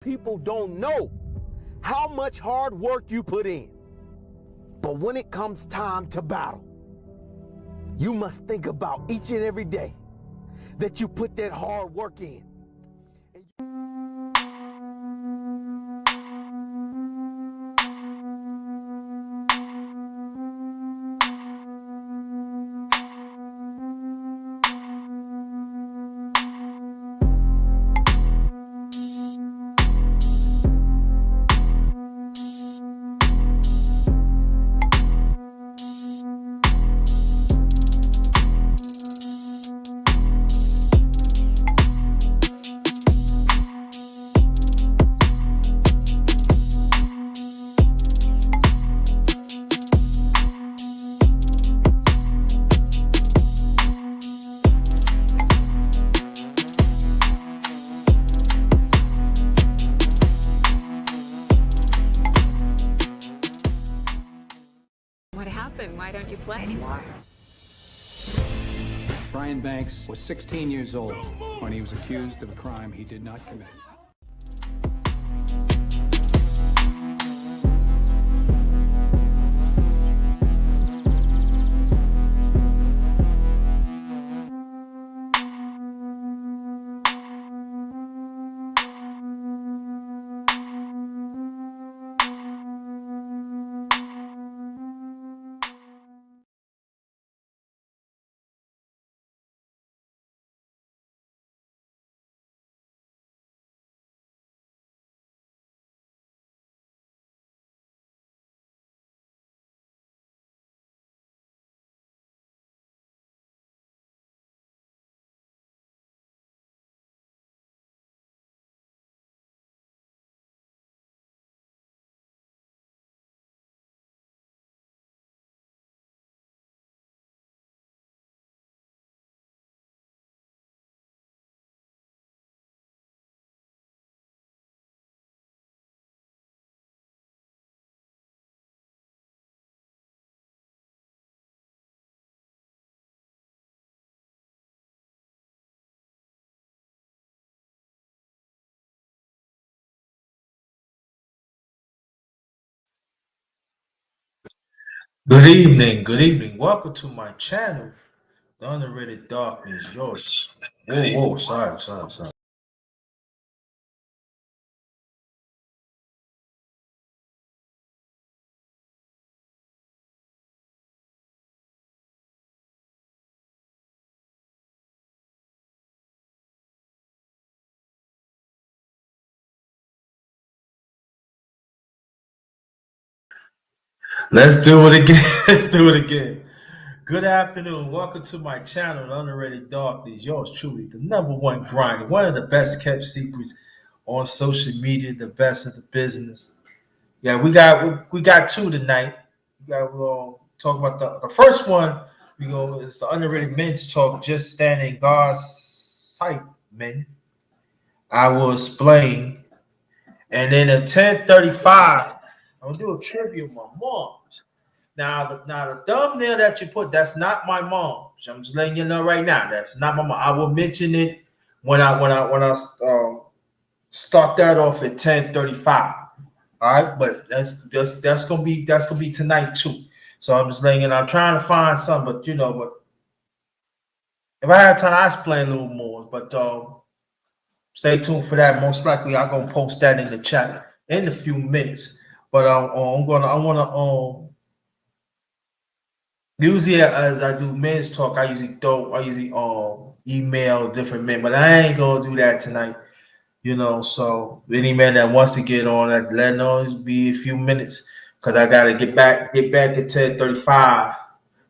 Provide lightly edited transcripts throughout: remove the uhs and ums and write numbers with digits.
people don't know how much hard work you put in. But when it comes time to battle, you must think about each and every day that you put that hard work in. What happened? Why don't you play anymore? Brian Banks was 16 years old when he was accused of a crime he did not commit. Good evening, good evening. Welcome to my channel, The Underrated Darkness. Yours. Whoa, sorry. Let's do it again. Let's do it again. Good afternoon. Welcome to my channel, The Underrated Darkness. Yours truly, the #1 grinder, one of the best kept secrets on social media, the best of the business. Yeah, we got two tonight. We'll talk about the first one. It's the underrated men's talk. Just stand in God's sight, men. I will explain. And then at 10:35, I'm gonna do a tribute of my mom's. Now the thumbnail that you put, that's not my mom. So I'm just letting you know right now, that's not my mom. I will mention it when I start that off at 10:35. All right, but that's gonna be tonight too. So I'm just letting you know. I'm trying to find some, but if I have time, I'll explain a little more. But stay tuned for that. Most likely, I'm gonna post that in the chat in a few minutes. But I wanna usually as I do men's talk, I usually email different men, but I ain't gonna do that tonight. So any man that wants to get on, let know it'll be a few minutes because I gotta get back at 10:35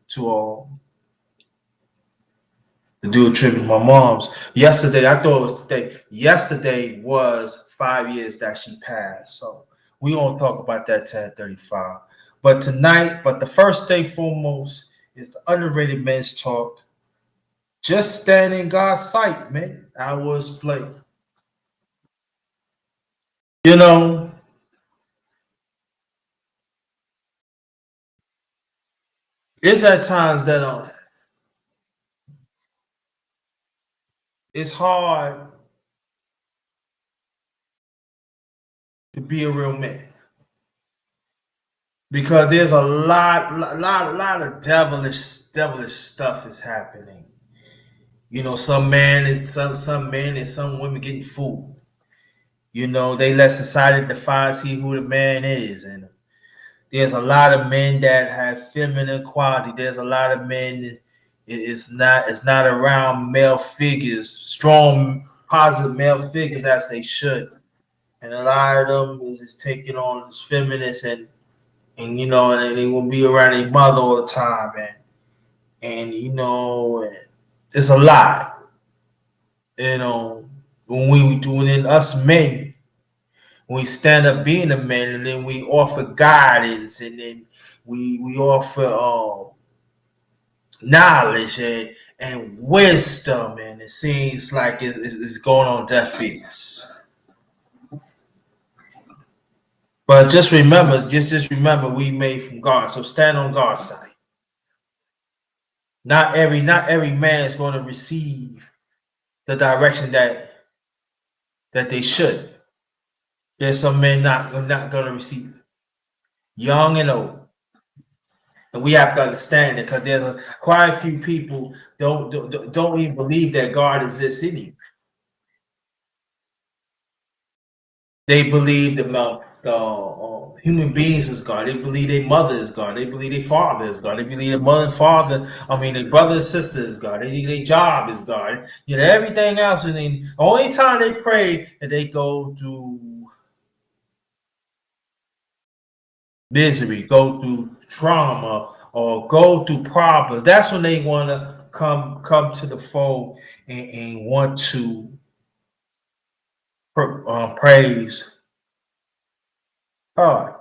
to do a tribute to my mom's. Yesterday, I thought it was today. Yesterday was 5 years that she passed. So we gonna talk about that 10:35. But tonight, the first thing foremost is the underrated men's talk. Just stand in God's sight, man. I will explain. It's at times that it's hard to be a real man. Because there's a lot of devilish stuff is happening. You know, some men and some women getting fooled. You know, they let society define who the man is, and there's a lot of men that have feminine quality. There's a lot of men that it's not around male figures, strong, positive male figures as they should, and a lot of them is taking on this feminist and you know, and they will be around their mother all the time, and you know, it's a lot. You know, when us men, when we stand up being a man, and then we offer guidance, and then we offer knowledge and wisdom, and it seems like it's going on deaf ears. But just remember, just remember, we made from God, so stand on God's side. Not every man is going to receive the direction that they should. There's some men not going to receive it, young and old. And we have to understand it, because there's quite a few people don't even believe that God exists anyway. They believe the human beings is God. They believe their mother is God. They believe their father is God. They believe their mother and father, their brother and sister is God. They believe their job is God. You know, everything else. And then the only time they pray and they go through misery, go through trauma, or go through problems, that's when they want to come to the fold and want to praise God.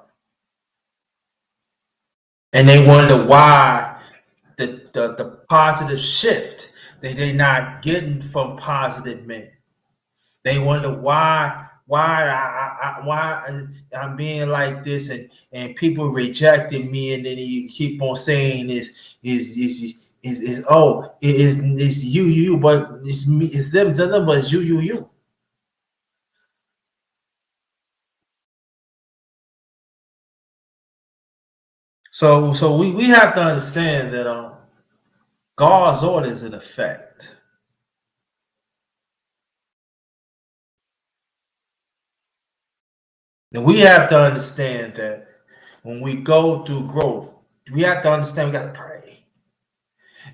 And they wonder why the positive shift they're not getting from positive men. They wonder why I'm being like this, and people rejecting me, and then you keep on saying is oh, it's you, but it's me, it's them, but it's you. So we have to understand that God's order is in effect. And we have to understand that when we go through growth, we have to understand we got to pray.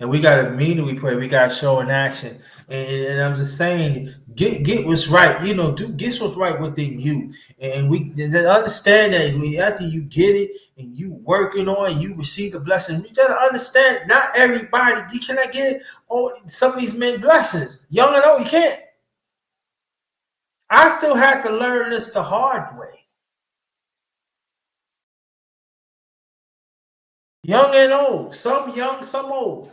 And we got to mean that we pray. We got to show in action. And I'm just saying, get what's right. You know, get what's right within you. And we understand that after you get it and you working on it, you receive the blessing. You got to understand, not everybody, you cannot get some of these men blessings. Young and old, you can't. I still had to learn this the hard way. Young and old, some young, some old.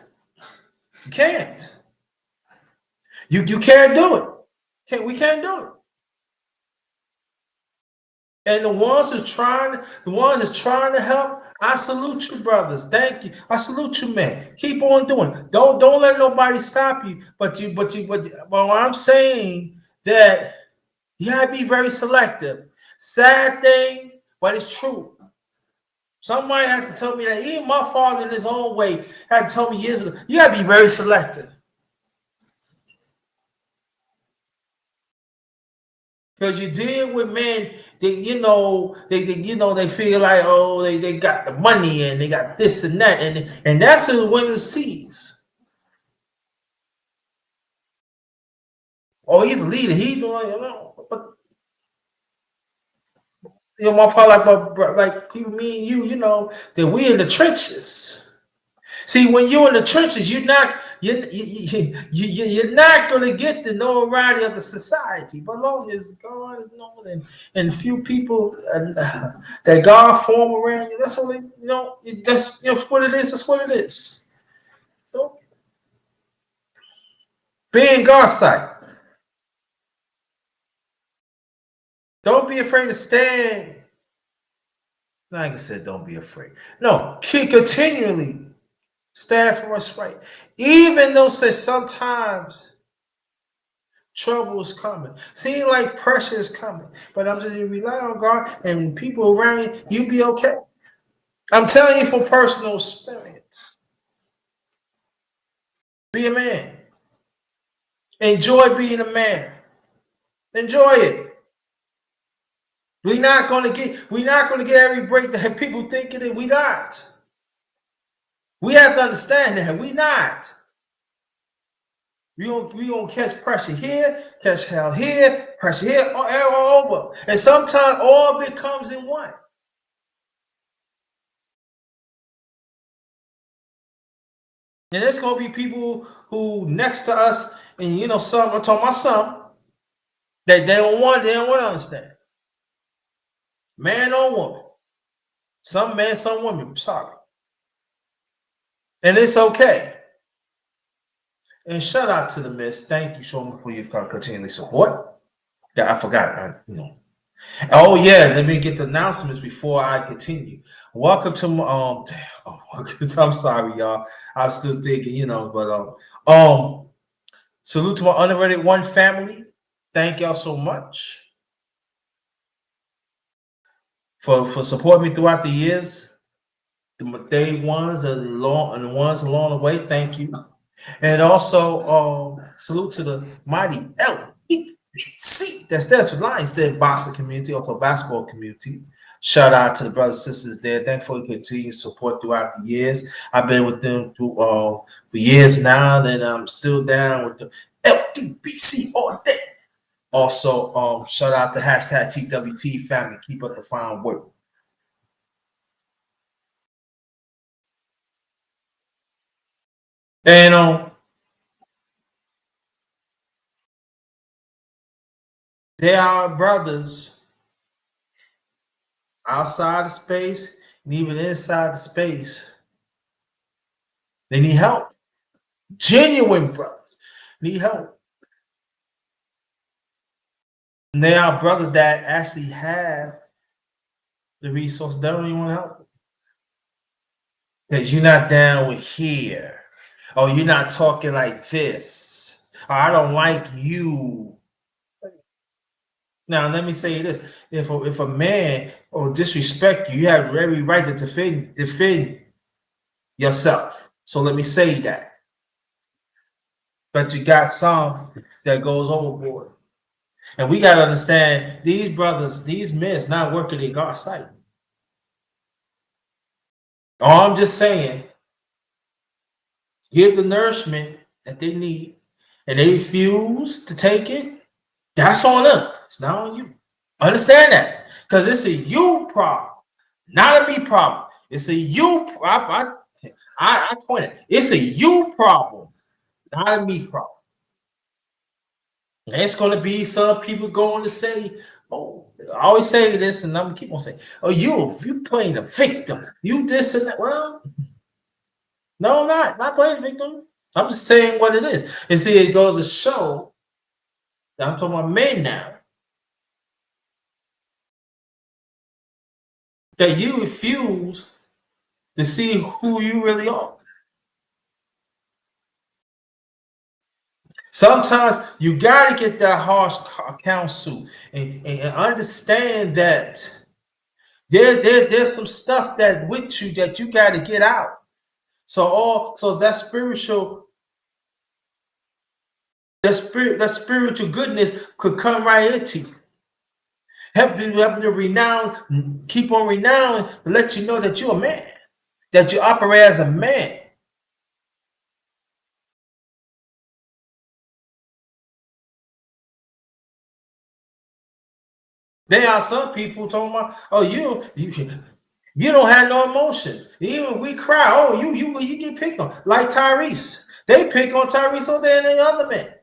You can't. You can't do it. We can't do it. And the ones that's trying to help, I salute you, brothers. Thank you. I salute you, man. Keep on doing it. Don't let nobody stop you. But I'm saying that you gotta be very selective. Sad thing, but it's true. Somebody had to tell me that. Even my father, in his own way, had to tell me years ago. You gotta be very selective. Because you deal with men that they feel like, oh, they got the money and they got this and that, and that's who the women sees. Oh, he's a leader. He's doing, but my father, like me and you, that we in the trenches. See, when you're in the trenches, you're not going to get the notoriety of the society. But long as God is known and few people that God form around you, that's what that's what it is. That's what it is. So, be in God's sight. Don't be afraid to stand. Like I said, don't be afraid. No, continually stand for what's right. Even though sometimes Trouble is coming. Seem like pressure is coming. But I'm just rely on God and people around you be okay. I'm telling you from personal experience. Be a man. Enjoy being a man. Enjoy it. We're not gonna get every break that people think it is. We not. We have to understand that. We not. We gonna catch pressure here, catch hell here, pressure here, all over. And sometimes all of it comes in one. And there's gonna be people who next to us, and some I'm talking about some that they don't want to understand. Man or woman. Some man, some woman, sorry. And it's okay. And shout out to the miss. Thank you so much for your continually support. Yeah, I forgot. Oh yeah, let me get the announcements before I continue. Welcome to I'm sorry, y'all. I'm still thinking, but salute to my Underrated One family. Thank y'all so much for supporting me throughout the years. The day ones and the ones along the way. Thank you. And also salute to the mighty LBC. That's for Lions Den boxing community, or for basketball community. Shout out to the brothers and sisters there. Thanks for continued support throughout the years. I've been with them for years now, and I'm still down with the LTBC all day. Also, shout out to hashtag TWT family. Keep up the fine work. And they are brothers outside of space and even inside the space. They need help. Genuine brothers need help. And they are brothers that actually have the resources. They don't even want to help. Because you're not down with here. Or you're not talking like this. Or I don't like you. Now, let me say this. If a man or disrespect you, you have every right to defend yourself. So let me say that. But you got some that goes overboard. And we got to understand these brothers, these men, is not working in God's sight. All I'm just saying, give the nourishment that they need, and they refuse to take it. That's on them. It's not on you. Understand that, because it's a you problem, not a me problem. It's a you. I point it. It's a you problem, not a me problem. And it's going to be some people going to say, "Oh, I always say this," and I'm gonna keep on saying, "Oh, you playing the victim. You this and that." Well, no, I'm not playing the victim. I'm just saying what it is. And see, it goes to show that I'm talking about men now, that you refuse to see who you really are. Sometimes you got to get that harsh counsel and understand that there's some stuff that with you that you got to get out. So that spiritual goodness could come right into you. Help you to keep on renown to let you know that you're a man, that you operate as a man. There are some people talking about, "Oh, you don't have no emotions. Even we cry. Oh, you get picked on." Like Tyrese. They pick on Tyrese all day and the other men.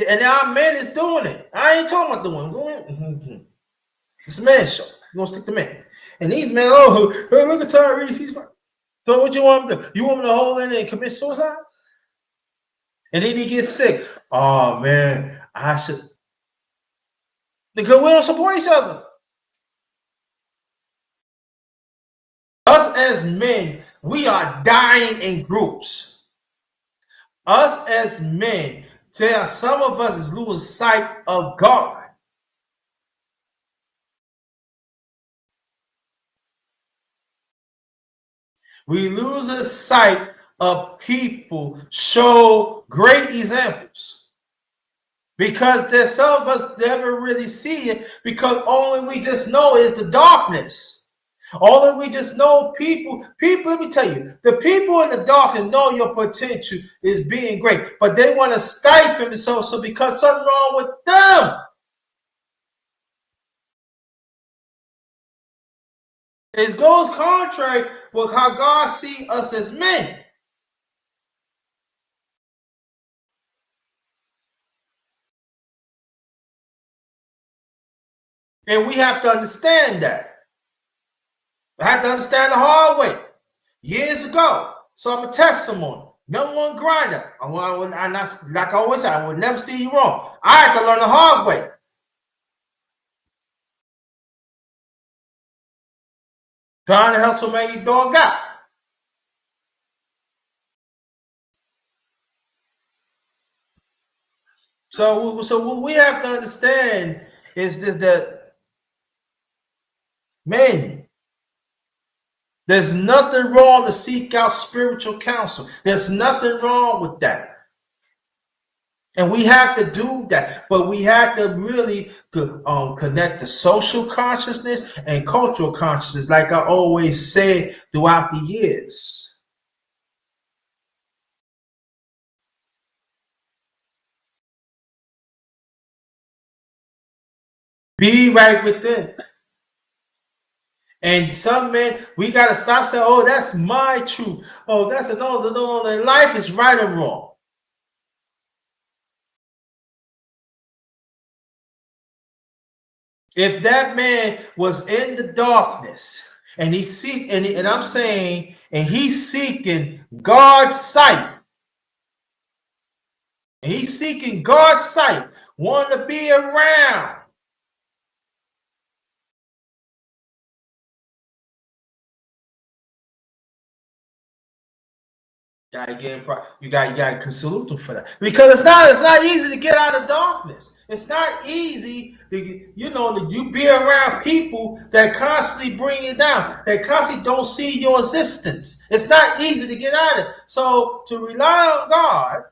And our man is doing it. I ain't talking about the women. It's a man show. We're gonna stick to men. And these men, look at Tyrese. He's so what you want him to do? You want him to hold in and commit suicide? And then he gets sick. Oh man, I should, because we don't support each other. Us as men, we are dying in groups. Us as men, Some of us is losing sight of God. We lose sight of people show great examples. Because there's some of us never really see it, because only we just know is the darkness. Only we just know people, let me tell you, the people in the darkness know your potential is being great, but they want to stifle it so because something wrong with them. It goes contrary with how God sees us as men. And we have to understand that. I had to understand the hard way years ago. So I'm a testimony. Number one grinder. Like I always say, I would never steer you wrong. I had to learn the hard way. Trying to help so many dog out. So what we have to understand is this, that, man, there's nothing wrong to seek out spiritual counsel. There's nothing wrong with that. And we have to do that. But we have to really connect the social consciousness and cultural consciousness, like I always say throughout the years. Be right within. And some men, we got to stop saying, oh, that's my truth. Oh, that's a no. Life is right or wrong. If that man was in the darkness and he's seeking God's sight, and he's seeking God's sight, wanting to be around. You gotta salute them for that, because it's not easy to get out of darkness. It's not easy you be around people that constantly bring you down, that constantly don't see your existence. It's not easy to get out of it. So to rely on God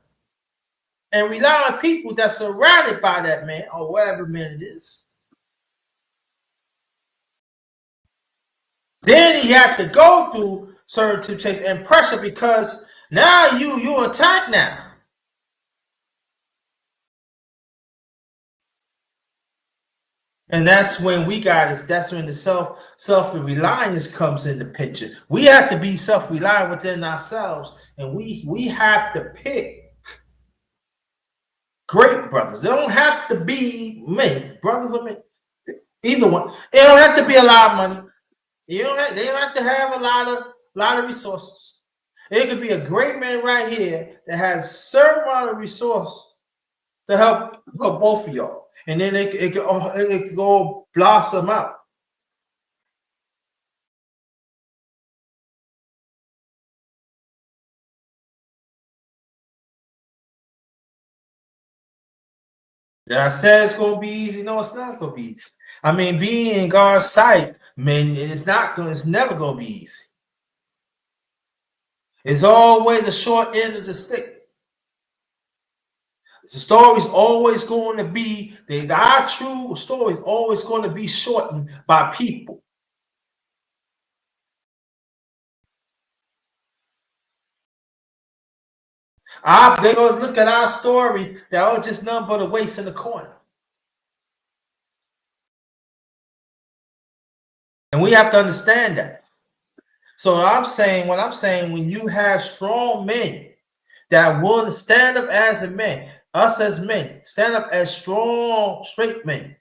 and rely on people that's surrounded by that man or whatever man it is, then he had to go through certain temptations and pressure, because now you attack now. And that's when that's when the self-reliance comes in the picture. We have to be self-reliant within ourselves, and we have to pick great brothers. They don't have to be men, brothers or men. Either one. They don't have to be a lot of money. They don't have to have a lot of resources. It could be a great man right here that has a certain amount of resource to help both of y'all. And then it could go blossom out. Did I say it's gonna be easy? No, it's not gonna be easy. I mean, being in God's sight, man, it's never gonna be easy. It's always a short end of the stick. The story's always going to be our true story is always going to be shortened by people. They're going to look at our story that are just nothing but a waste in the corner. And we have to understand that. So what I'm saying, when you have strong men that want to stand up as a man, us as men, stand up as strong, straight men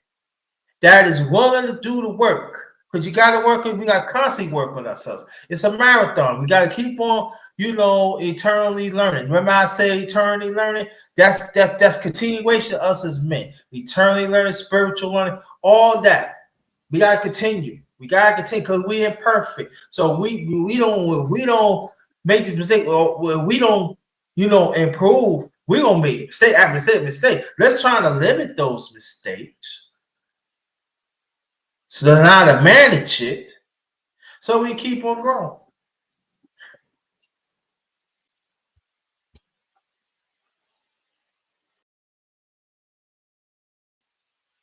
that is willing to do the work. Because you got to work, we got to constantly work on ourselves. It's a marathon. We got to keep on, eternally learning. Remember I say eternally learning? That's continuation of us as men. Eternally learning, spiritual learning, all that. We got to continue. We got to continue because we're imperfect. So we don't make this mistake. We don't, improve. We're gonna make mistake after mistake. Let's try to limit those mistakes so learn how to manage it so we keep on growing.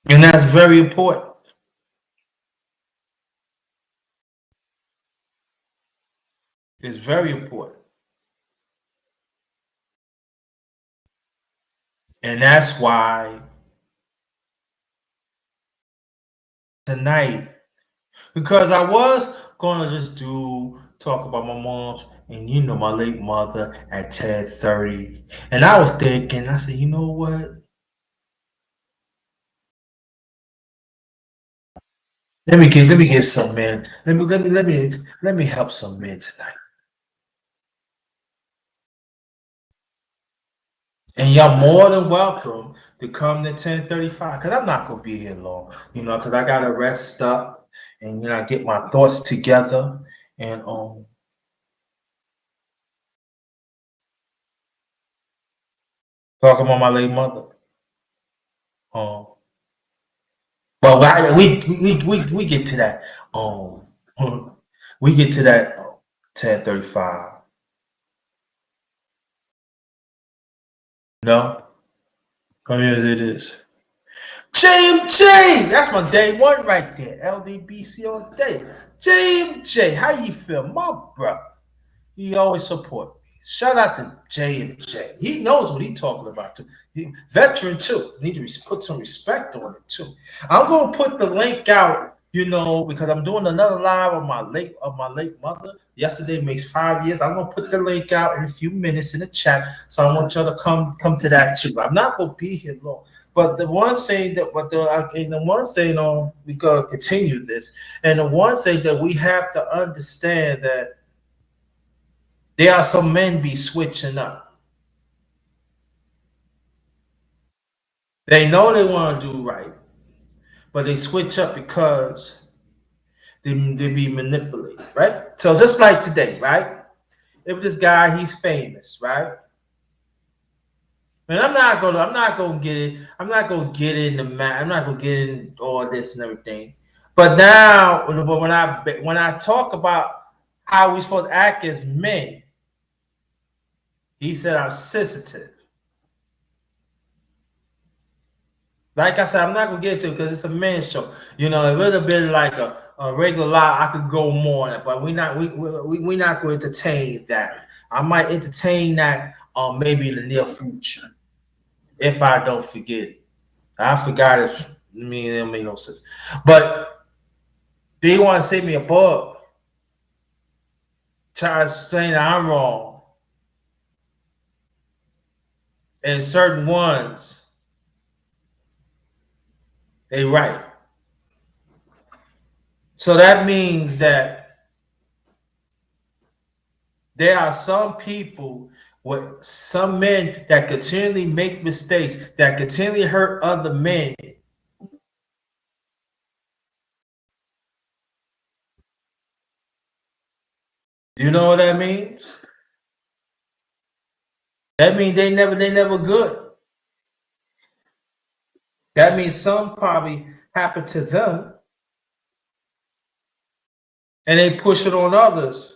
And that's very important. It's very important. And that's why tonight, because I was gonna just talk about my mom's and my late mother at 10:30. And I was thinking, I said, you know what? Let me give some men. Let me help some men tonight. And y'all more than welcome to come to 10:35 because I'm not gonna be here long, because I gotta rest up and get my thoughts together and talk about my late mother. Um, but we get to that. We get to that 10:35. No, come here as it is. JMJ, that's my day one right there. LDBC all day. JMJ, how you feel, my brother? He always support me. Shout out to JMJ. He knows what he's talking about too. Veteran too. Need to put some respect on it too. I'm gonna put the link out, because I'm doing another live of my late mother. Yesterday makes 5 years. I'm gonna put the link out in a few minutes in the chat. So I want y'all to come to that too. I'm not gonna be here long. But the one thing we gotta continue this, and the one thing that we have to understand that there are some men be switching up. They know they want to do right, but they switch up because they be manipulated, right? So just like today, right? If this guy, he's famous, right? Man, I'm not gonna get it. I'm not gonna get in I'm not gonna get in all this and everything. But now, when I talk about how we supposed to act as men, he said I'm sensitive. Like I said, I'm not gonna get to it because it's a men's show. It would have been like a regular live. I could go more on it, but we're not going to entertain that. I might entertain that maybe in the near future if I don't forget it. I forgot it. Me and it made no sense. But they want to say me above, try to say that I'm wrong, and certain ones they right. So that means that there are some people, with some men that continually make mistakes, that continually hurt other men. Do you know what that means? That means they never good. That means some probably happened to them and they push it on others.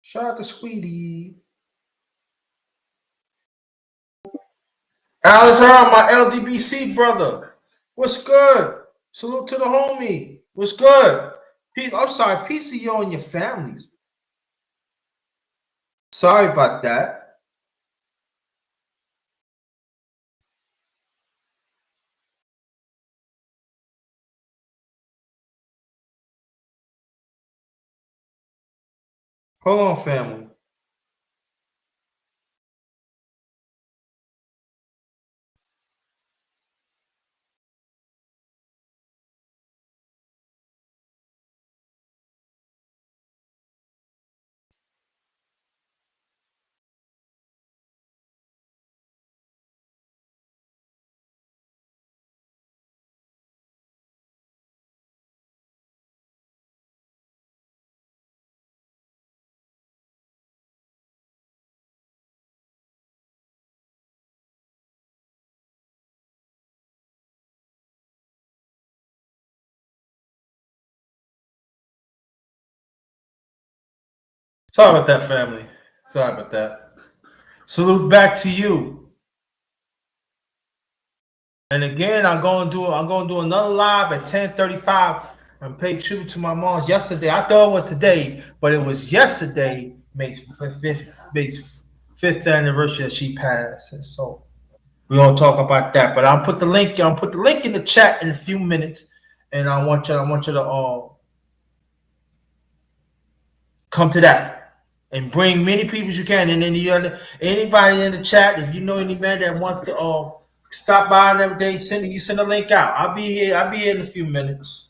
Shout out to Sweetie. Alice Hurd, my LDBC brother. What's good? Salute to the homie. What's good? Peace, I'm sorry, peace to you and your families. Sorry about that. Hold on, family. Sorry about that, family. Sorry about that. Salute back to you. And again, I'm gonna do another live at 10:35 and pay tribute to my mom's yesterday. I thought it was today, but it was yesterday, May 5th anniversary that she passed. And so we're gonna talk about that. But I'll put the link in the chat in a few minutes, and I want you to come to that. And bring many people as you can. And then anybody in the chat, if you know any man that want to stop by and everything, send a link out. I'll be here in a few minutes.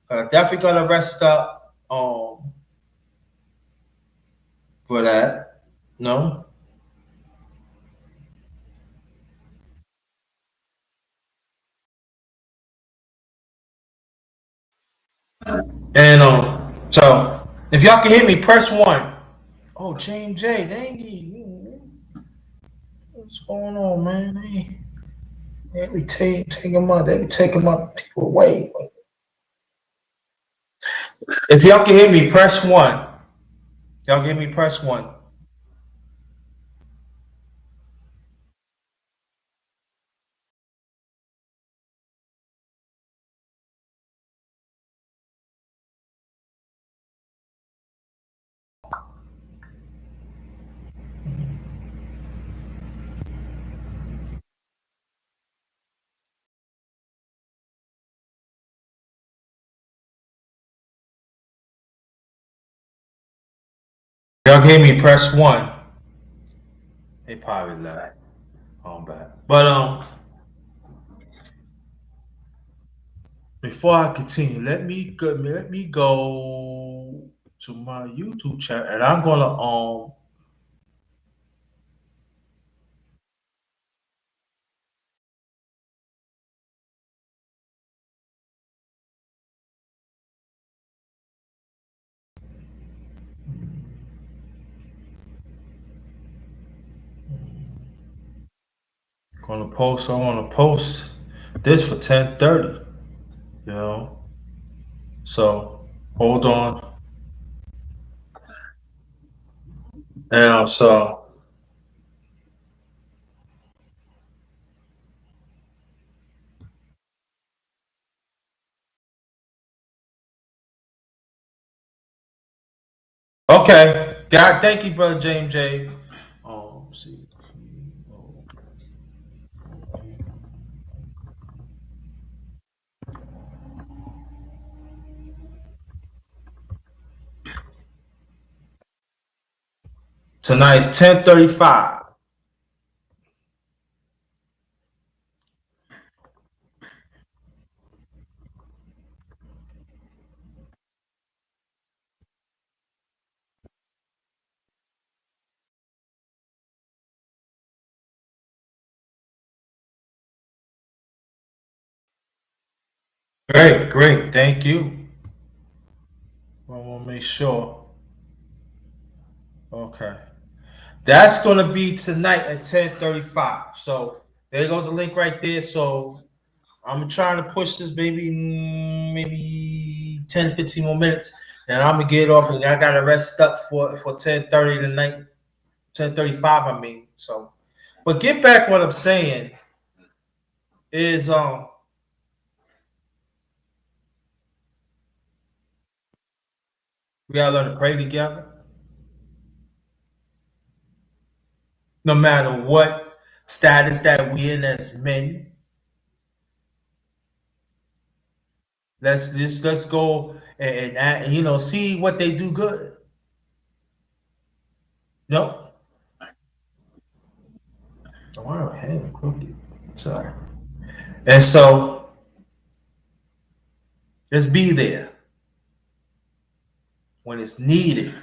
Definitely gonna rest up for that. No. And so if y'all can hear me, press 1. Oh, James J, they ain't what's going on, man? They be take them up. They be taking my people away. If y'all can hear me, press 1. Y'all can hear me, press 1. Y'all can hear me, press 1. They probably lied. On back. But before I continue, let me go to my YouTube channel, and I'm gonna post. I want to post this for 10:30. You know, so hold on. And so okay, God, thank you, brother James J. See. Tonight's 10:35. Great, thank you. I want to make sure. Okay. That's gonna be tonight at 10:35. So there goes the link right there. So I'm trying to push this baby maybe 10, 15 more minutes. And I'm gonna get off and I gotta rest up for 10:30 tonight. 10:35, I mean. So but get back what I'm saying is we gotta learn to pray together. No matter what status that we in as men. Let's go and see what they do good. No. Wow, hand crooked. Sorry. And so just be there when it's needed.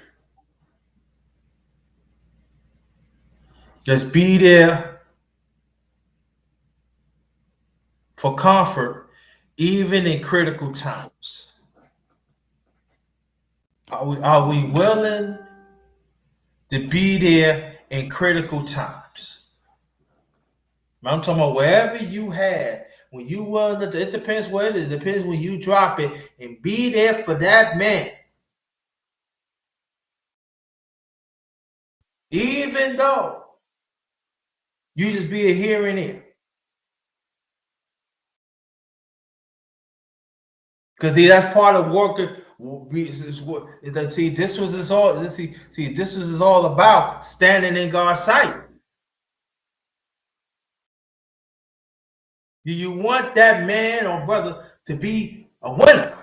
Just be there for comfort, even in critical times. Are we willing to be there in critical times? I'm talking about wherever you had, when you willing to, it depends what it is. It depends when you drop it and be there for that man. even though you just be a here and there. Because that's part of working. See, this was all. See, this was all about standing in God's sight. Do you want that man or brother to be a winner?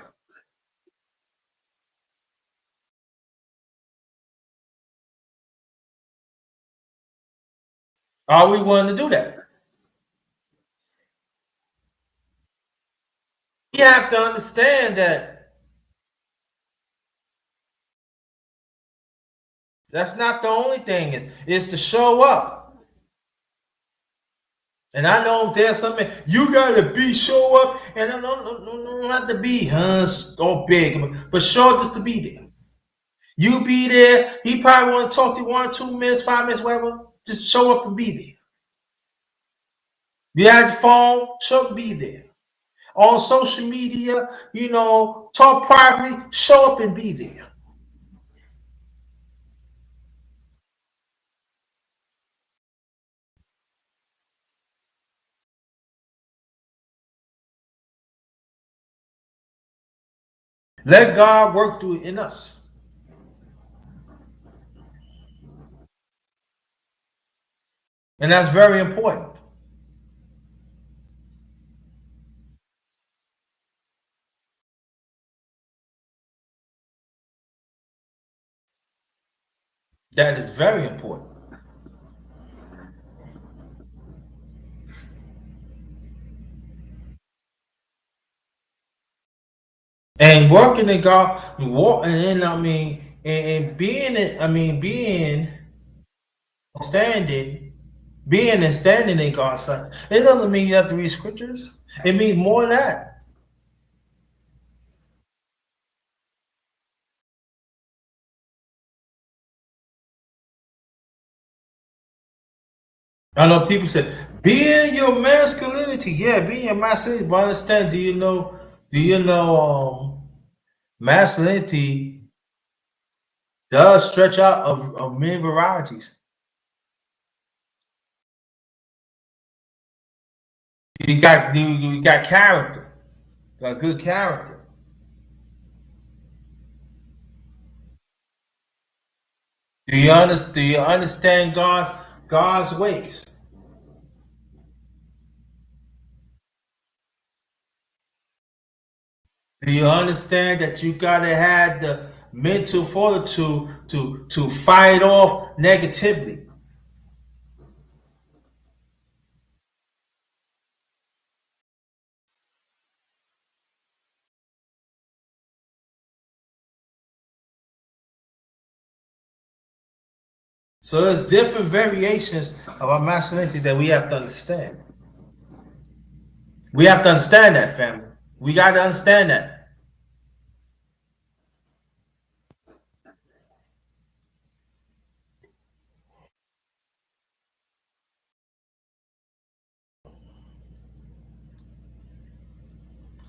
Are we willing to do that? You have to understand that that's not the only thing. Is to show up. And I know there's something you gotta be show up, and no, not to be or big, but show up just to be there. You be there. He probably want to talk to you 1 or 2 minutes, 5 minutes, whatever. Just show up and be there. You have your phone, show up and be there. On social media, talk privately, show up and be there. Let God work through it in us. And that's very important. That is very important. And working in God, and standing, being and standing in God's sight. It doesn't mean you have to read scriptures. It means more than that. I know people say, be in your masculinity. Yeah, be in your masculinity. But understand, do you know masculinity does stretch out of many varieties. You got character. You got good character. Do you understand God's ways? Do you understand that you gotta have the mental fortitude to fight off negativity? So there's different variations of our masculinity that we have to understand. We have to understand that, family. We got to understand that.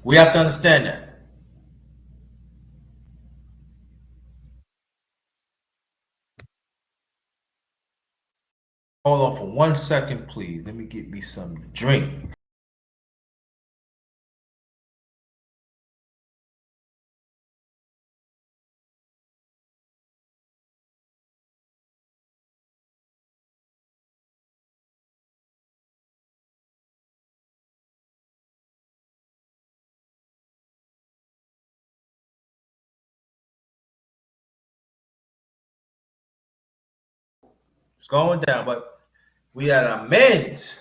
We have to understand that. Hold on for 1 second, please. Let me get me something to drink. It's going down, but we had a men's.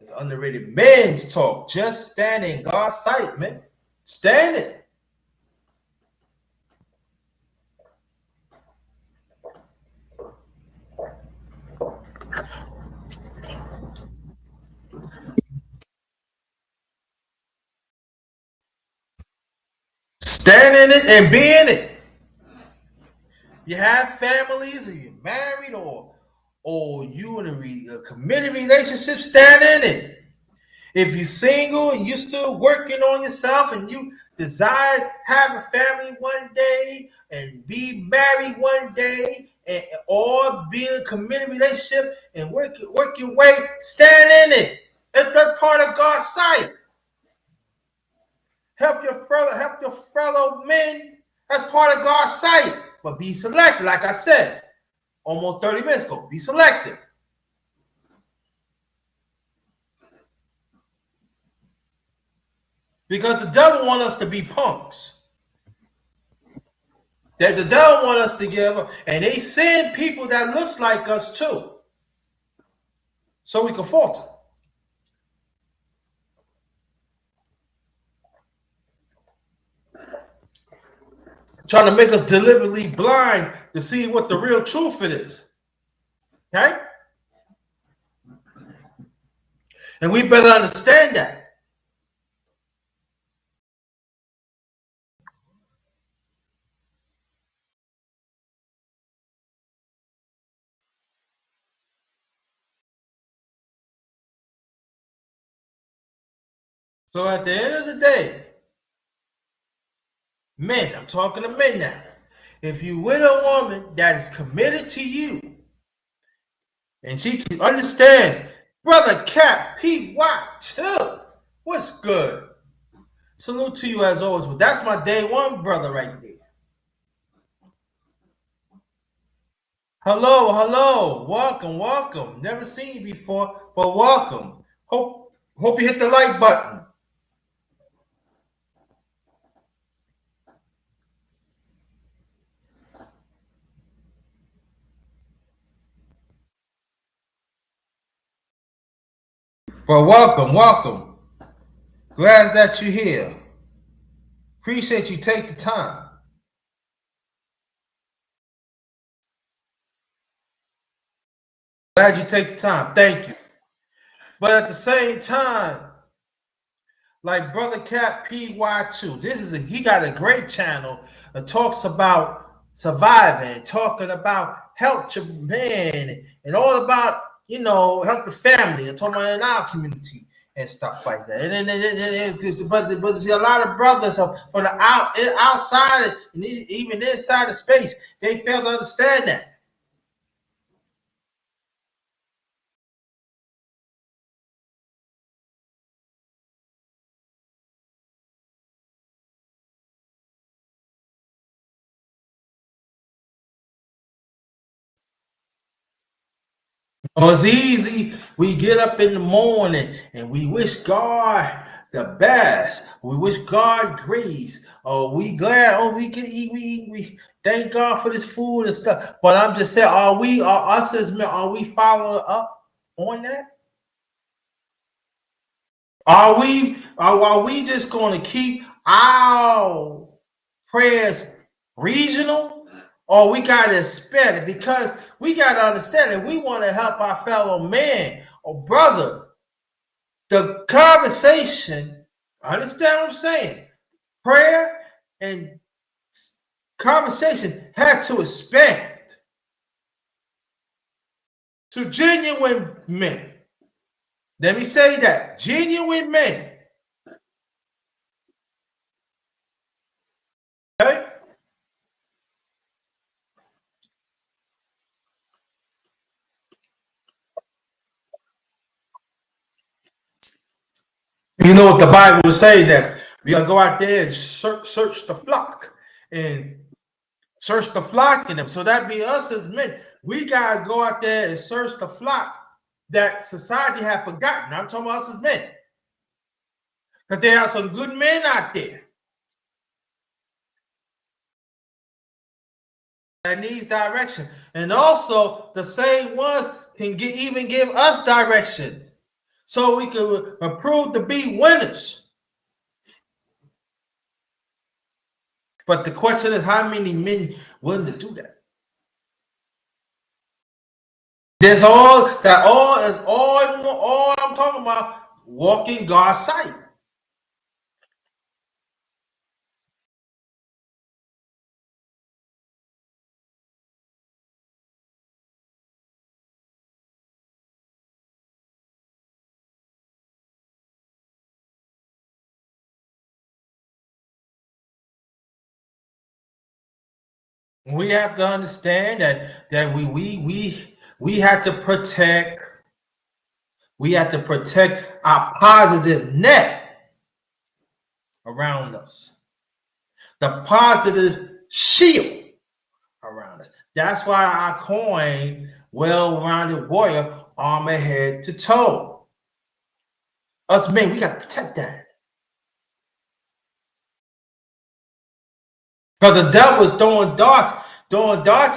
It's underrated men's talk. Just standing God's sight, man. Standing. Standing it and being it. You have families, or you're married, or you in a committed relationship, stand in it. If you're single and you're still working on yourself and you desire have a family one day and be married one day, or be in a committed relationship and work your way, stand in it. That's part of God's sight. Help your fellow men. That's part of God's sight. But be selected, like I said, almost 30 minutes ago. Be selected. Because the devil wants us to be punks. That the devil wants us to give up. And they send people that looks like us too. So we can falter. Trying to make us deliberately blind to see what the real truth it is. Okay? And we better understand that. So at the end of the day, men, I'm talking to men now. If you with a woman that is committed to you and she understands, brother Cap, PY2, what's good? Salute to you as always. But that's my day one brother right there. Hello. Welcome. Never seen you before, but welcome. Hope you hit the like button. But welcome. Glad that you're here. Appreciate you take the time. Glad you take the time. Thank you. But at the same time, like Brother Cap PY2, he got a great channel that talks about surviving, talking about help your man and all about, help the family and talking about in our community and stuff like that. But see, a lot of brothers from the outside and even inside the space, they fail to understand that. Oh, it's easy. We get up in the morning and we wish God the best. We wish God grace. Oh, we glad. Oh, we can eat. We thank God for this food and stuff. But I'm just saying, are us as men, are we following up on that? Are we just going to keep our prayers regional, or we got to expand it? Because we got to understand that we want to help our fellow man or brother. The conversation, understand what I'm saying? Prayer and conversation had to expand to genuine men. Let me say that genuine men. Okay? You know what the Bible would say, that we gotta go out there and search the flock and search the flock in them. So that be us as men. We gotta go out there and search the flock that society have forgotten. I'm talking about us as men. Because there are some good men out there that needs direction. And also the same ones can even give us direction. So we can prove to be winners. But the question is, how many men willing to do that? There's all I'm talking about, walking God's sight. We have to understand that we have to protect. We have to protect our positive net around us, the positive shield around us. That's why I coined well-rounded warrior, armor head to toe. Us men, we got to protect that. Because the devil is throwing darts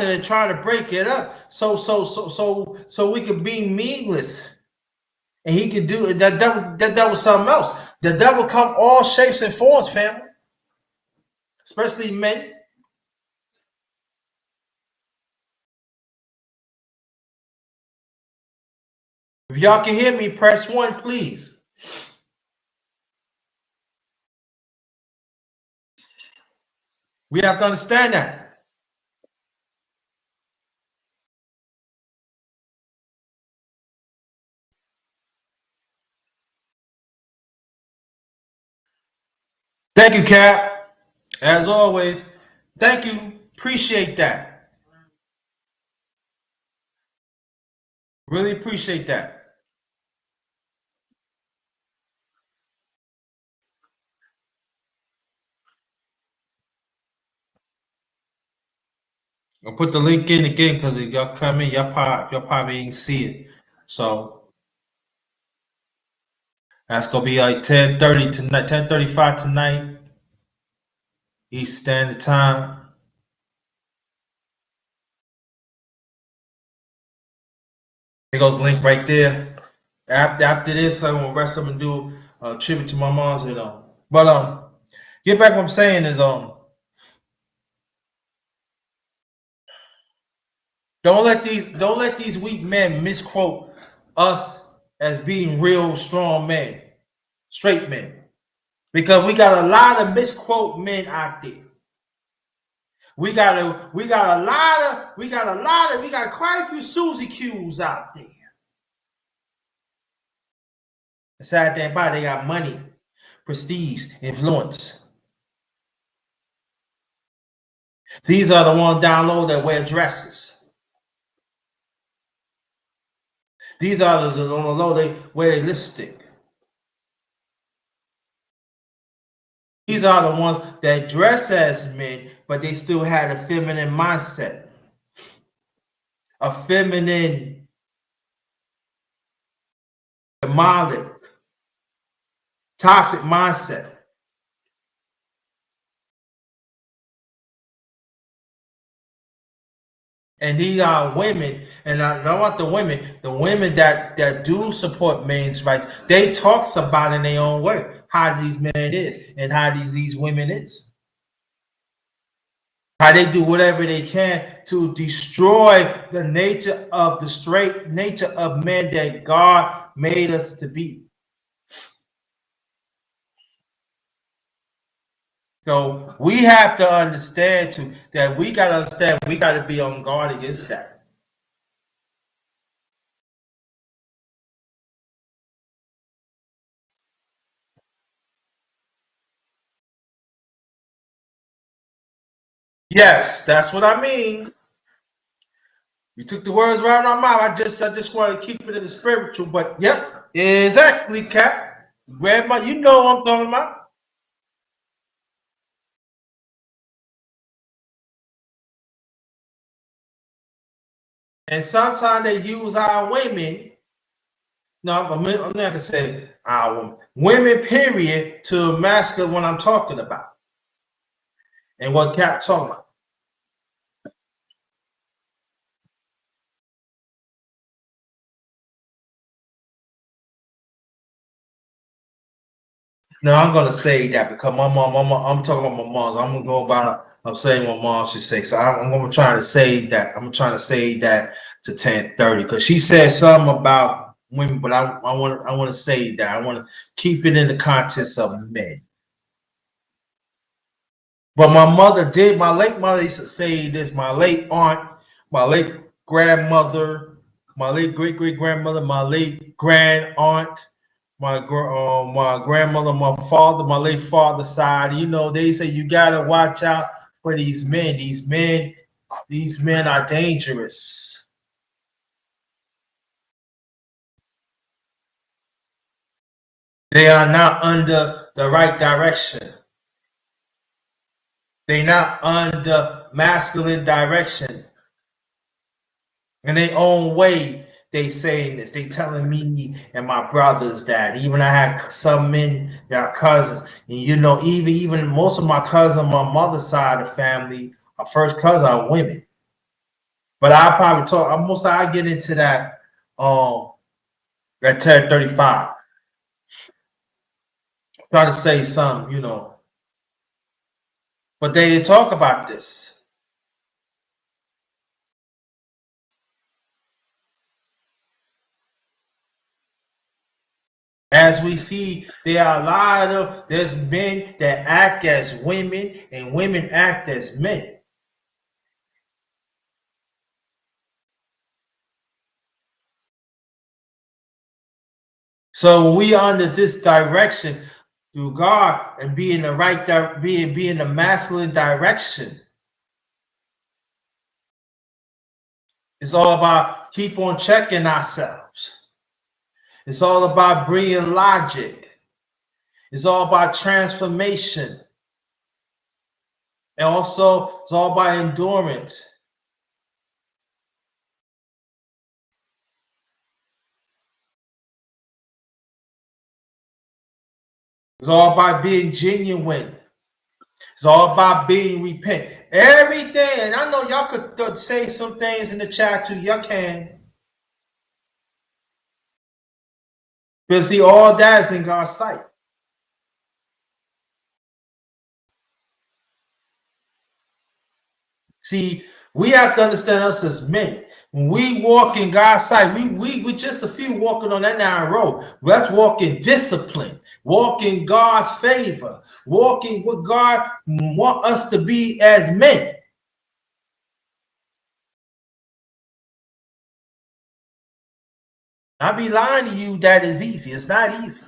and trying to break it up so we can be meaningless. And he can do that. That was something else. The devil come all shapes and forms, family, especially men. If y'all can hear me, press 1, please. We have to understand that. Thank you, Cap. As always, thank you. Appreciate that. Really appreciate that. I'll put the link in again because y'all come in, y'all probably ain't see it. So that's gonna be like 10:30 tonight, 10:35 tonight, East Standard Time. There goes the link right there. After this, I'm gonna rest up and do a tribute to my moms, you know. But get back what I'm saying is don't let these weak men misquote us as being real strong men, straight men. Because we got a lot of misquote men out there. We got quite a few Susie Q's out there. The sad thing about it, they got money, prestige, influence. These are the ones down low that wear dresses. These are the on the low they wear lipstick. These are the ones that dress as men, but they still had a feminine mindset, a feminine, demonic, toxic mindset. And these are women, and I don't want the women that do support men's rights. They talks about in their own way how these men is and how these women is. How they do whatever they can to destroy the nature of the straight nature of men that God made us to be. So we have to understand too that we got to understand we got to be on guard against that. Yes, that's what I mean. You took the words right out of my mouth. I just want to keep it in the spiritual, but yep, exactly, Cap. Grandma, you know what I'm talking about. And sometimes they use our women. No, I'm not gonna say our women, period, to mask what I'm talking about and what Cap talking about. No, I'm gonna say that because my mom, I'm talking about my mom's. I'm gonna go about. I'm saying what mom should say. So I'm gonna try to say that. I'm trying to say that to 10:30 because she said something about women, but I want to say that I want to keep it in the context of men. But my mother did. My late mother used to say this. My late aunt, my late grandmother, my late great grandmother, my late grand aunt, my grandmother, my father, my late father's side. You know, they say you gotta watch out for these men. These men These men are dangerous. They are not under the right direction. They're not under masculine direction. In their own way, they saying this. They telling me and my brothers that. Even I had some men that are cousins. And you know, even most of my cousins on my mother's side of the family, our first cousin are women. But I probably talk most I get into that at 10:35. Try to say something, you know. But they didn't talk about this. As we see, there are a lot of there's men that act as women and women act as men. So when we are under this direction through God and be in the right be in the masculine direction. It's all about keep on checking ourselves. It's all about bringing logic. It's all about transformation. And also, it's all about endurance. It's all about being genuine. It's all about being repent. Everything, and I know y'all could say some things in the chat too. Y'all can. But see, all that is in God's sight. See, we have to understand us as men. When we walk in God's sight, we just a few walking on that narrow road. Let's walk in discipline, walk in God's favor, walking what God wants us to be as men. I be lying to you that is easy. It's not easy.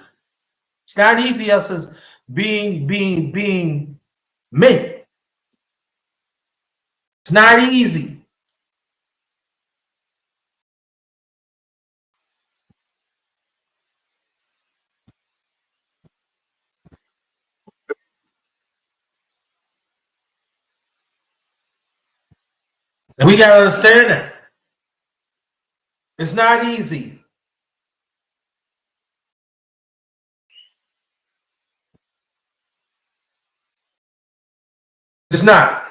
It's not easy us as being men. It's not easy. And we gotta understand that. It's not easy. It's not.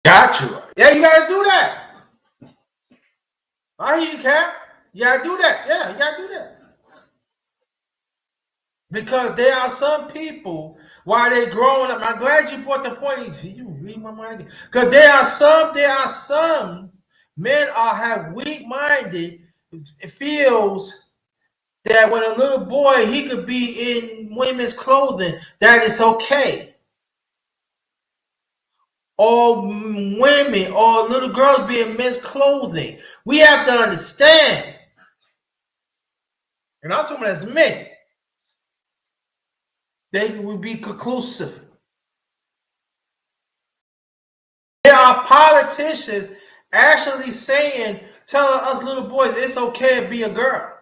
Got you. Yeah, you gotta do that. I hear you, Cap. You gotta do that. Yeah, you gotta do that. Because there are some people while they growing up. I'm glad you brought the point. See, you read my mind again. Because there are some men are have weak minded. It feels that when a little boy he could be in women's clothing, that it's okay. Or women or little girls be in men's clothing. We have to understand. And I'm talking as men. They will be conclusive. There are politicians actually saying, telling us little boys it's okay to be a girl.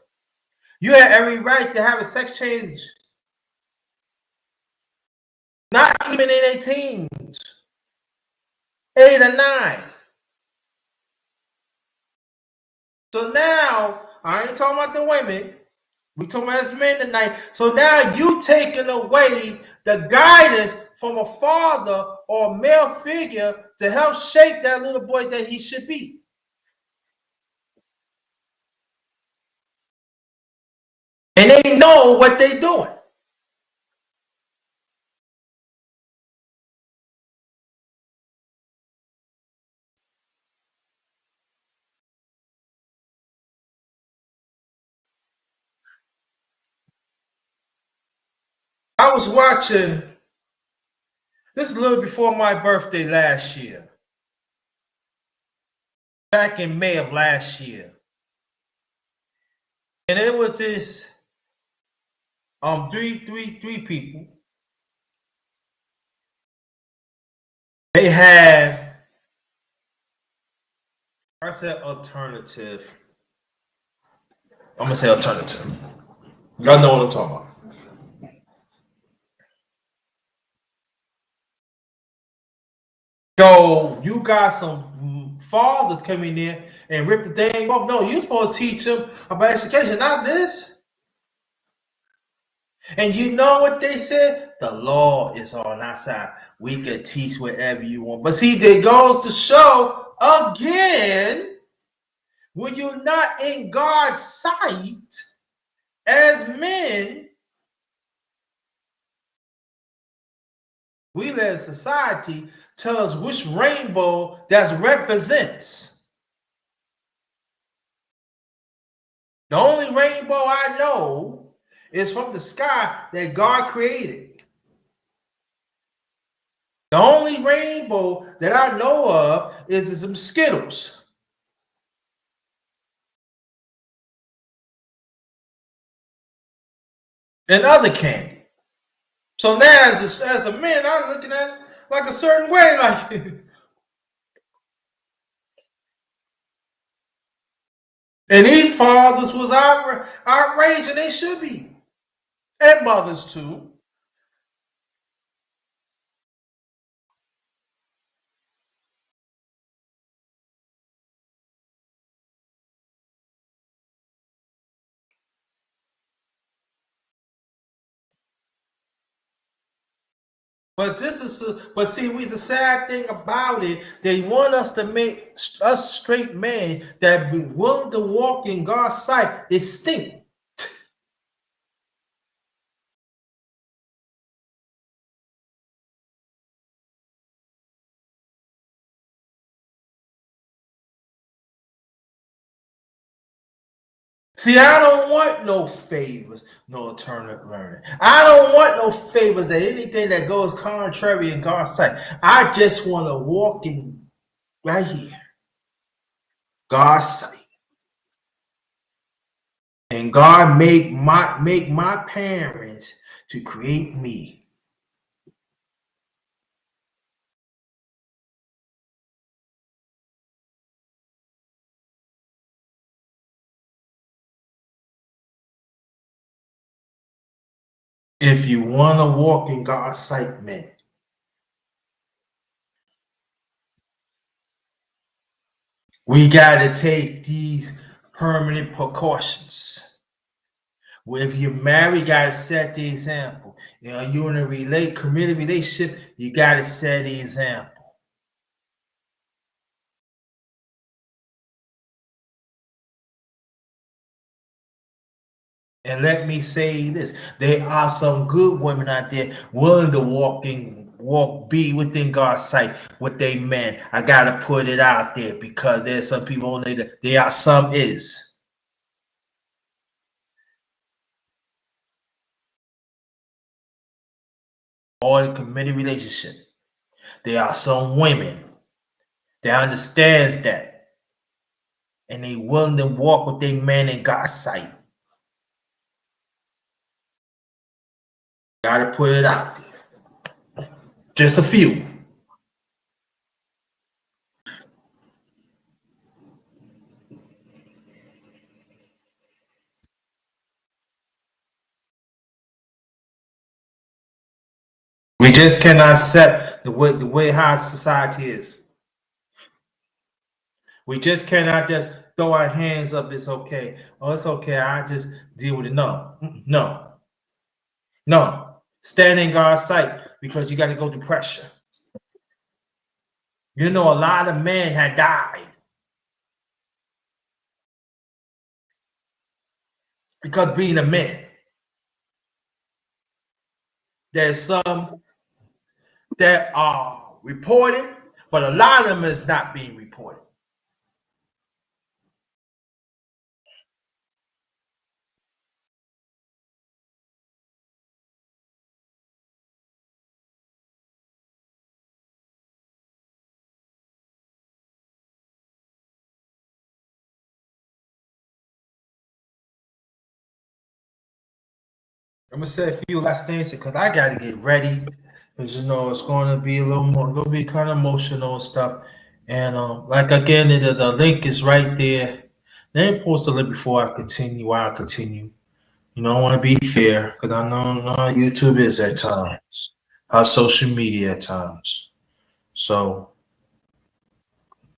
You have every right to have a sex change. Not even in their teens, 8 or 9. So now, I ain't talking about the women. We talking about as men tonight. So now you taking away the guidance from a father or a male figure to help shape that little boy that he should be. And they know what they're doing. I was watching, this is a little before my birthday last year, back in May of last year. And it was this three people. They had, I said alternative. I'm gonna say alternative. Y'all know what I'm talking about. So you got some fathers come in there and rip the thing off. No, you're supposed to teach them about education, not this. And you know what they said? The law is on our side. We can teach whatever you want. But see, there goes to show again, when you're not in God's sight as men, we let society tell us which rainbow that represents. The only rainbow I know is from the sky that God created. The only rainbow that I know of is some Skittles. And other candy. So now as a man, I'm looking at it like a certain way. Like, and these fathers was outraged, and they should be. And mothers too. But the sad thing about it, they want us to make us straight men that be willing to walk in God's sight extinct. See, I don't want no favors, no alternate learning. I don't want no favors that anything that goes contrary in God's sight. I just want to walk in right here, God's sight. And God make my parents to create me. If you want to walk in God's sight, man, we got to take these permanent precautions. Well, if you're married, you got to set the example. You know, you're in a committed relationship, you got to set the example. And let me say this: there are some good women out there willing to be within God's sight with they men. I gotta put it out there because there's some people on there. There are some is. Or in a committed relationship. There are some women that understands that. And they willing to walk with their man in God's sight. Gotta put it out there. Just a few. We just cannot accept the way how society is. We just cannot just throw our hands up. It's okay. Oh, it's okay. I just deal with it. No, no, no. Stand in God's sight because you got to go through pressure. You know, a lot of men had died because being a man. There's some that are reported, but a lot of them is not being reported. I'm gonna say a few last things because I gotta get ready. Because it's gonna be a little bit kind of emotional and stuff. And like again, the link is right there. Let me post the link before I continue. While I continue, I want to be fair because I know how YouTube is at times, how social media at times. So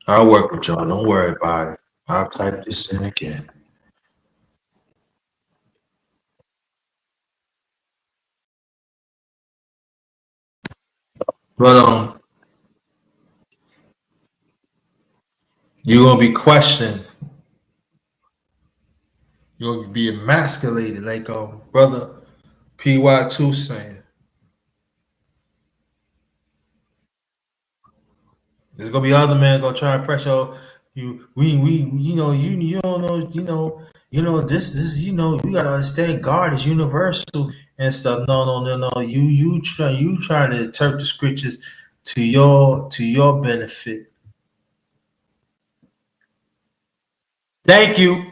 I'll work with y'all. Don't worry about it. I'll type this in again. But you're gonna be questioned. You're gonna be emasculated, like brother PY2 saying. There's gonna be other men gonna try and pressure you. We you don't know this you gotta understand God is universal and stuff. No. You trying to interpret the scriptures to your benefit. Thank you.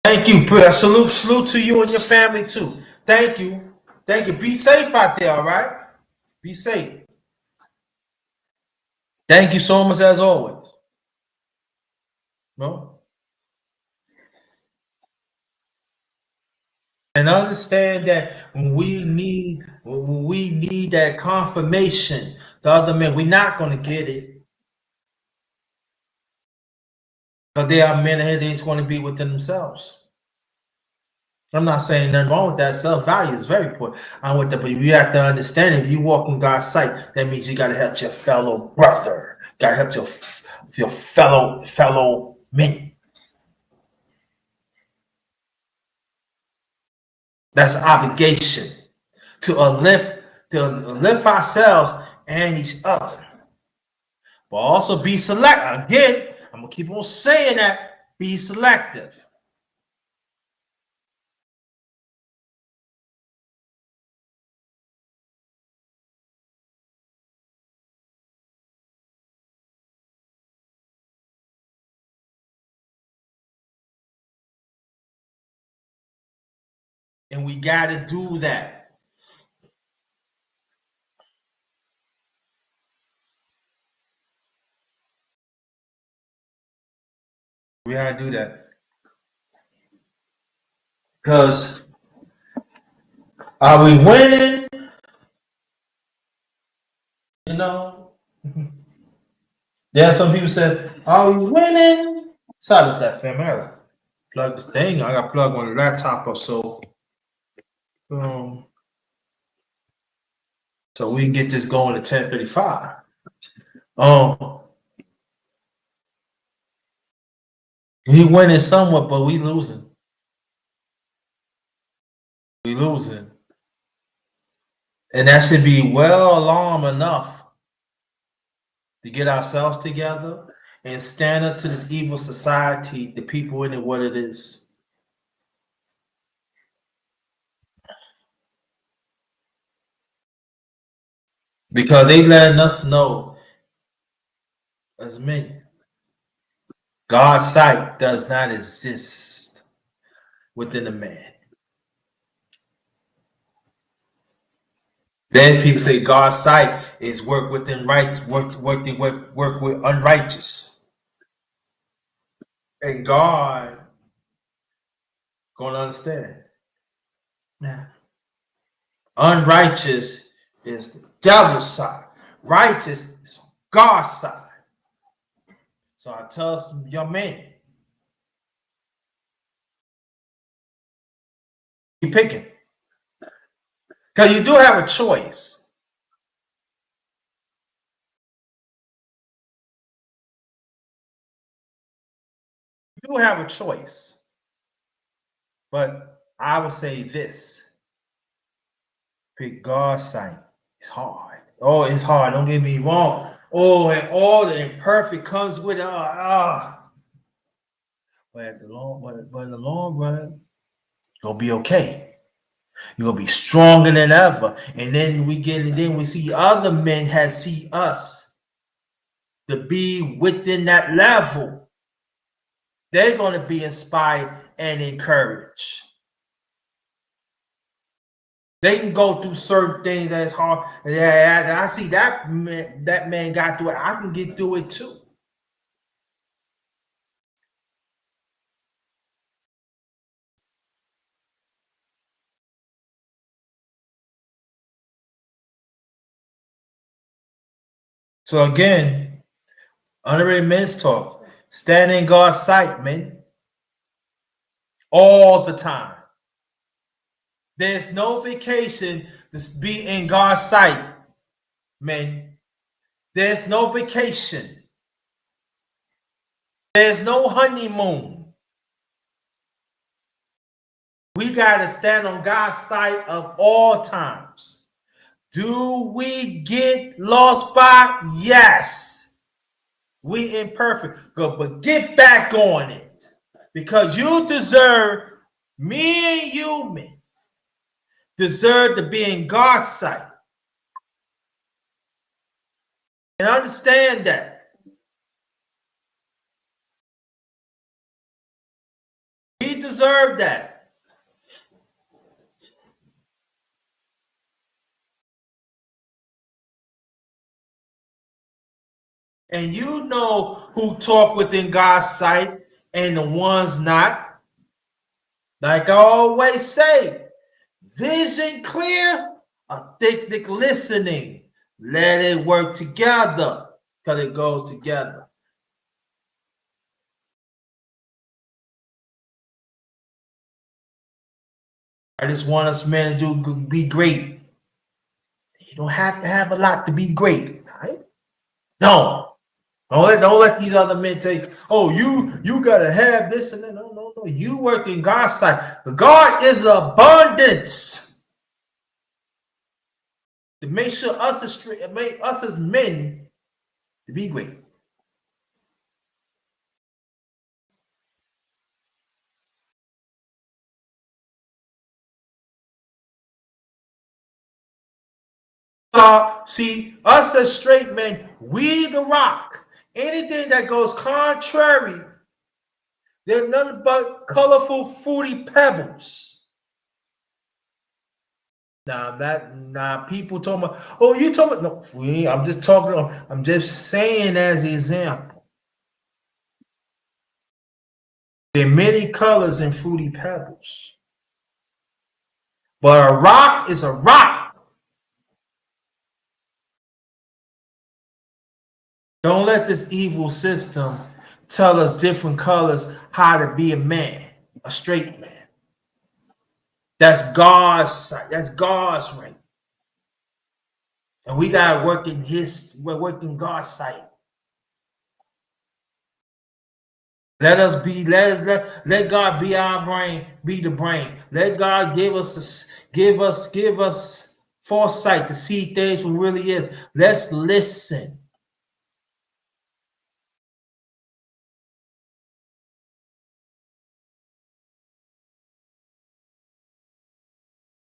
Thank you. Salute to you and your family too. Thank you. Thank you. Be safe out there, all right? Be safe. Thank you so much as always. No? And understand that when we need that confirmation, the other men, we're not gonna get it. Because there are men ahead that's going to be within themselves. I'm not saying nothing wrong with that. Self-value is very important. I'm with that, but you have to understand if you walk in God's sight, that means you gotta help your fellow brother. Gotta help your fellow men. That's an obligation to lift ourselves and each other. But also be select. Again, I'm gonna keep on saying that. Be selective. And we gotta do that. We gotta do that. Because are we winning? You know? Yeah, some people said, are we winning? Sorry about that, fam. I gotta plug this thing. I gotta plug on the laptop or so. Um, so we can get this going at 10:35. We winning somewhat, but we losing. We losing. And that should be well alarm enough to get ourselves together and stand up to this evil society, the people in it, what it is. Because they letting us know as men, God's sight does not exist within a man. Then people say God's sight is work within right, work with unrighteous. And God gonna understand. Now, unrighteous is the devil's side. Righteous is God's side. So I tell some young men, you picking. Because you do have a choice. You do have a choice. But I would say this. Pick God's sight. It's hard. Oh, it's hard. Don't get me wrong. Oh, and all the imperfect comes with it. But in the long run, you'll be okay. You're gonna be stronger than ever. And then we see other men see us to be within that level. They're gonna be inspired and encouraged. They can go through certain things that's hard. Yeah, I see that man got through it. I can get through it too. So again, underrated men's talk. Stand in God's sight, man. All the time. There's no vacation to be in God's sight, man. There's no vacation. There's no honeymoon. We got to stand on God's side of all times. Do we get lost by? Yes. We imperfect. Good, but get back on it. Because you deserve, me and you, man, deserve to be in God's sight. And understand that. We deserve that. And you know who talk within God's sight and the ones not. Like I always say, vision clear, thick listening. Let it work together because it goes together. I just want us men to be great. You don't have to have a lot to be great, right? No. Don't let these other men tell you, oh, you gotta have this and that. No. You work in God's side. But God is abundance. To make sure us as men to be great. See, us as straight men, we the rock. Anything that goes contrary, they're nothing but colorful, fruity pebbles. Now people talking about, oh, you talking about, no, I'm just talking, I'm just saying as an example. There are many colors in fruity pebbles. But a rock is a rock. Don't let this evil system tell us different colors how to be a man, a straight man. That's God's sight. That's God's right. And we gotta work in God's sight. Let God be our brain, be the brain. Let God give us foresight to see things what really is. Let's listen.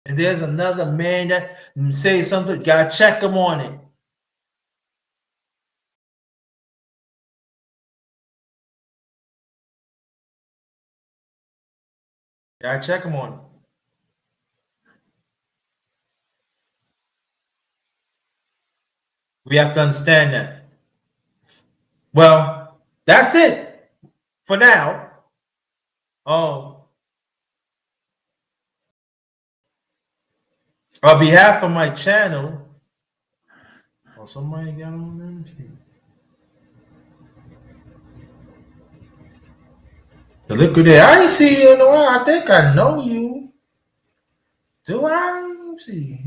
And there's another man that say something, gotta check him on it. Gotta check him on it. We have to understand that. Well, that's it for now. On behalf of my channel, somebody got on there. Look at that. I ain't see you in a while. I think I know you. Do I? Let me see.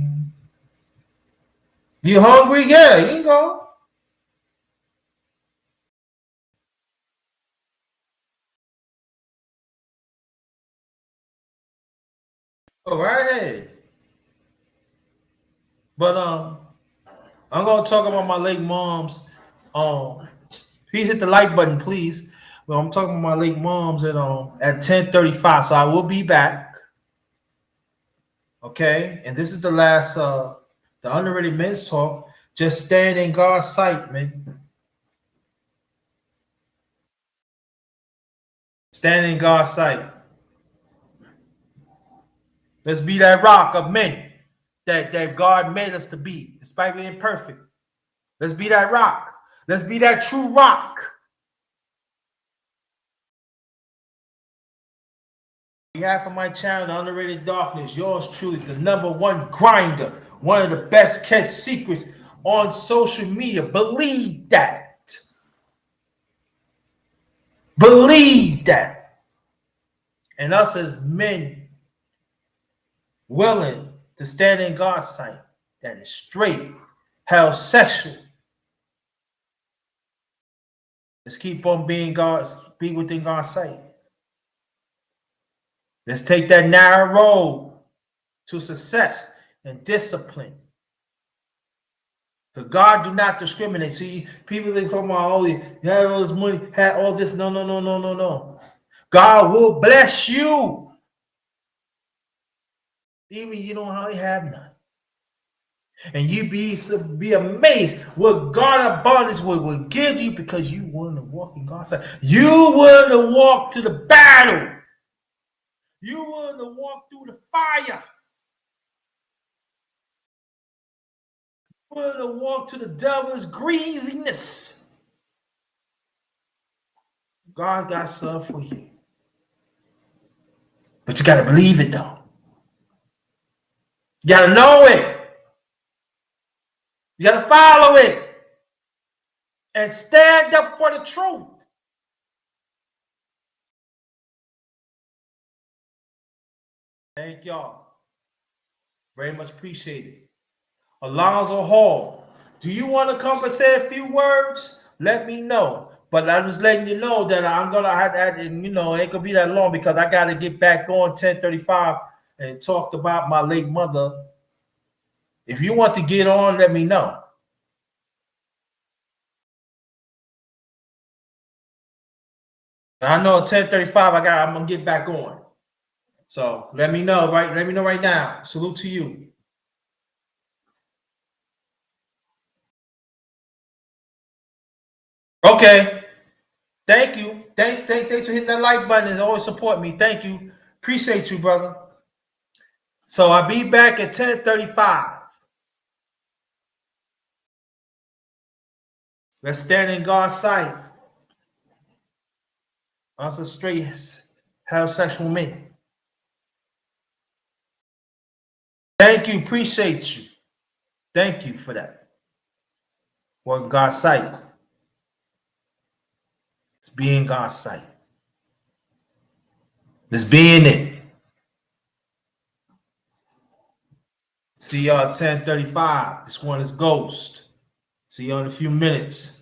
You hungry? Yeah, you can go. Go right ahead. But I'm gonna talk about my late mom's. Please hit the like button, please. Well, I'm talking about my late mom's at 10:35, so I will be back. Okay, and this is the last the underrated men's talk. Just stand in God's sight, man. Stand in God's sight. Let's be that rock of men. that God made us to be, despite being imperfect. Let's be that rock. Let's be that true rock. On behalf of my channel, The Underrated Darkness, yours truly, the #1 grinder, one of the best kept secrets on social media. Believe that. Believe that. And us as men willing to stand in God's sight, that is straight, heterosexual. Let's keep on be within God's sight. Let's take that narrow road to success and discipline. For God do not discriminate. See, people think, come on, oh, you had all this money, had all this. No, no, no, no, no, no. God will bless you. Even you don't hardly have none. And you be amazed what God abundance will give you because you want to walk in God's side. You want to walk to the battle. You want to walk through the fire. You want to walk to the devil's greasiness. God got something for you. But you got to believe it, though. You got to know it. You got to follow it. And stand up for the truth. Thank y'all. Very much appreciated. Alonzo Hall, do you want to come and say a few words? Let me know. But I'm just letting you know that I'm going to have that, and you know, it ain't going to be that long because I got to get back on 10:35 and talk about my late mother. If you want to get on, let me know. I know at 10:35 I'm going to get back on. So let me know, right? Let me know right now. Salute to you. Okay. Thank you. Thanks for hitting that like button and always support me. Thank you. Appreciate you, brother. So I'll be back at 10:35. Let's stand in God's sight. Us a straight heterosexual men. Thank you. Appreciate you. Thank you for that. What God's sight. Let's be in God's sight. Let's be in it. See y'all at 10:35. This one is Ghost. See you in a few minutes.